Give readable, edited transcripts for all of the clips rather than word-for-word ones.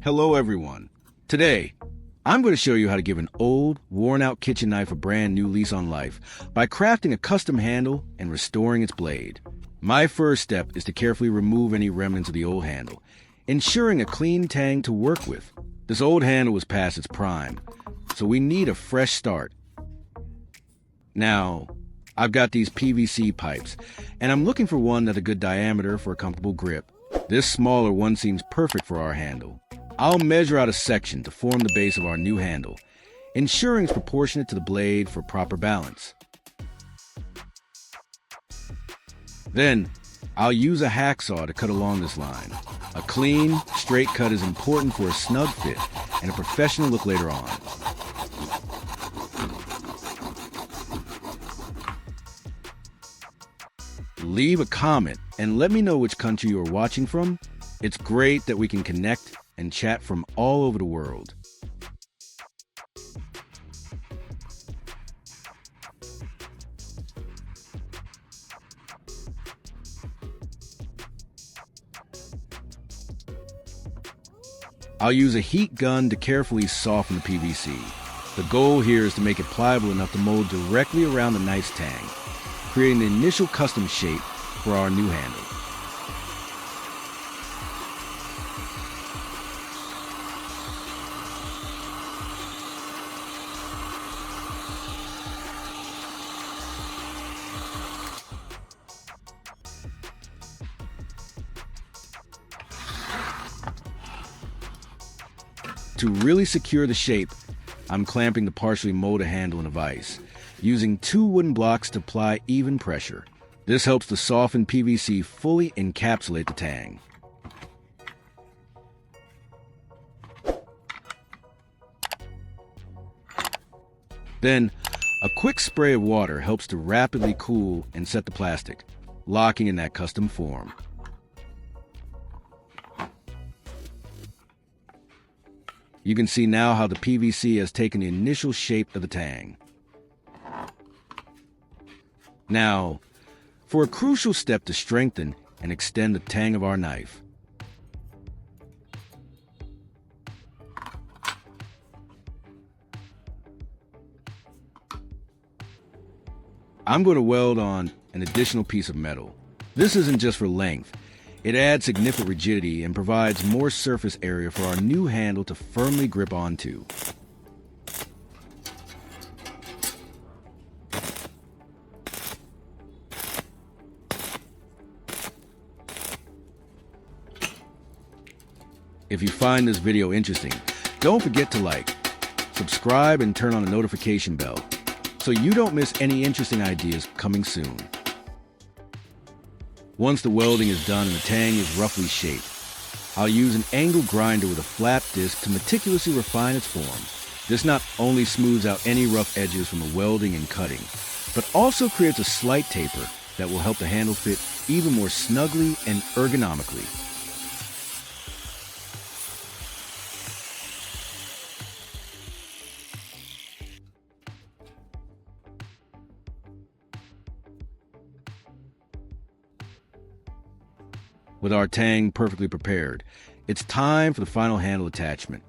Hello everyone. Today, I'm going to show you how to give an old, worn-out kitchen knife a brand new lease on life by crafting a custom handle and restoring its blade. My first step is to carefully remove any remnants of the old handle, ensuring a clean tang to work with. This old handle was past its prime, so we need a fresh start. Now, I've got these PVC pipes, and I'm looking for one that's a good diameter for a comfortable grip. This smaller one seems perfect for our handle. I'll measure out a section to form the base of our new handle, ensuring it's proportionate to the blade for proper balance. Then, I'll use a hacksaw to cut along this line. A clean, straight cut is important for a snug fit and a professional look later on. Leave a comment and let me know which country you are watching from. It's great that we can connect and chat from all over the world. I'll use a heat gun to carefully soften the PVC. The goal here is to make it pliable enough to mold directly around the knife's tang, creating the initial custom shape for our new handle. To really secure the shape, I'm clamping the partially molded handle in a vise, using 2 wooden blocks to apply even pressure. This helps the softened PVC fully encapsulate the tang. Then, a quick spray of water helps to rapidly cool and set the plastic, locking in that custom form. You can see now how the PVC has taken the initial shape of the tang. Now, for a crucial step to strengthen and extend the tang of our knife. I'm going to weld on an additional piece of metal. This isn't just for length. It adds significant rigidity and provides more surface area for our new handle to firmly grip onto. If you find this video interesting, don't forget to like, subscribe, and turn on the notification bell so you don't miss any interesting ideas coming soon. Once the welding is done and the tang is roughly shaped, I'll use an angle grinder with a flat disc to meticulously refine its form. This not only smooths out any rough edges from the welding and cutting, but also creates a slight taper that will help the handle fit even more snugly and ergonomically. With our tang perfectly prepared, it's time for the final handle attachment.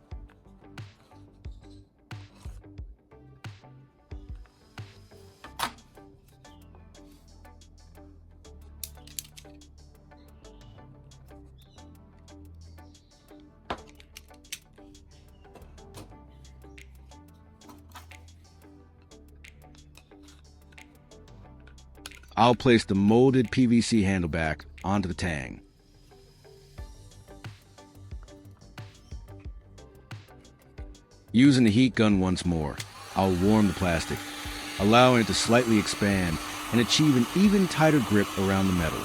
I'll place the molded PVC handle back onto the tang. Using the heat gun once more, I'll warm the plastic, allowing it to slightly expand and achieve an even tighter grip around the metal.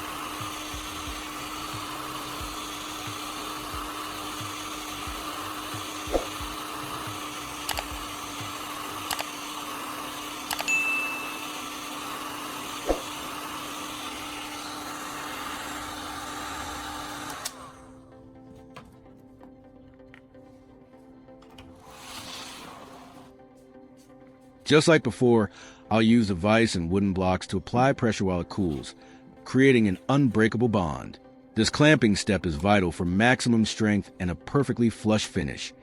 Just like before, I'll use a vise and wooden blocks to apply pressure while it cools, creating an unbreakable bond. This clamping step is vital for maximum strength and a perfectly flush finish.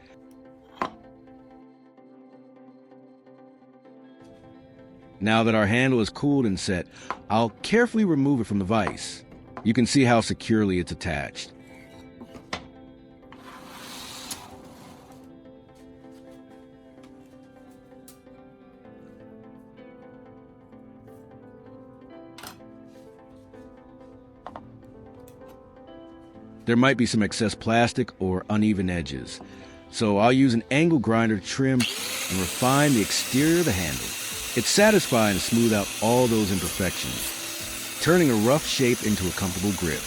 Now that our handle is cooled and set, I'll carefully remove it from the vise. You can see how securely it's attached. There might be some excess plastic or uneven edges, so I'll use an angle grinder to trim and refine the exterior of the handle. It's satisfying to smooth out all those imperfections, turning a rough shape into a comfortable grip.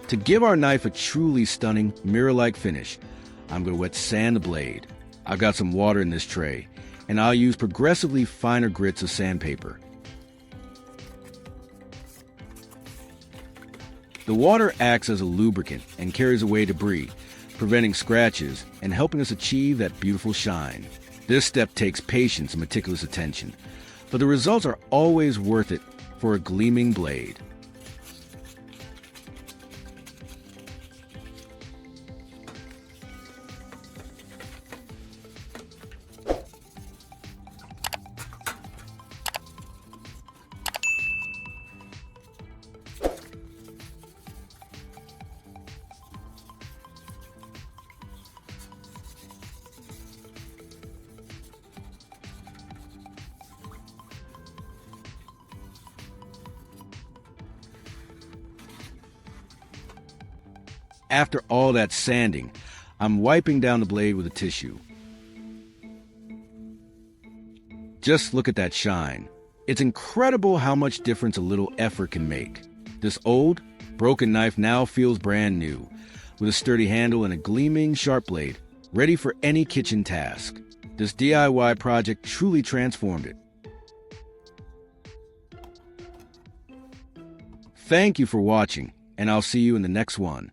To give our knife a truly stunning, mirror-like finish, I'm going to wet sand the blade. I've got some water in this tray, and I'll use progressively finer grits of sandpaper. The water acts as a lubricant and carries away debris, preventing scratches and helping us achieve that beautiful shine. This step takes patience and meticulous attention, but the results are always worth it for a gleaming blade. After all that sanding, I'm wiping down the blade with a tissue. Just look at that shine. It's incredible how much difference a little effort can make. This old, broken knife now feels brand new, with a sturdy handle and a gleaming, sharp blade, ready for any kitchen task. This DIY project truly transformed it. Thank you for watching, and I'll see you in the next one.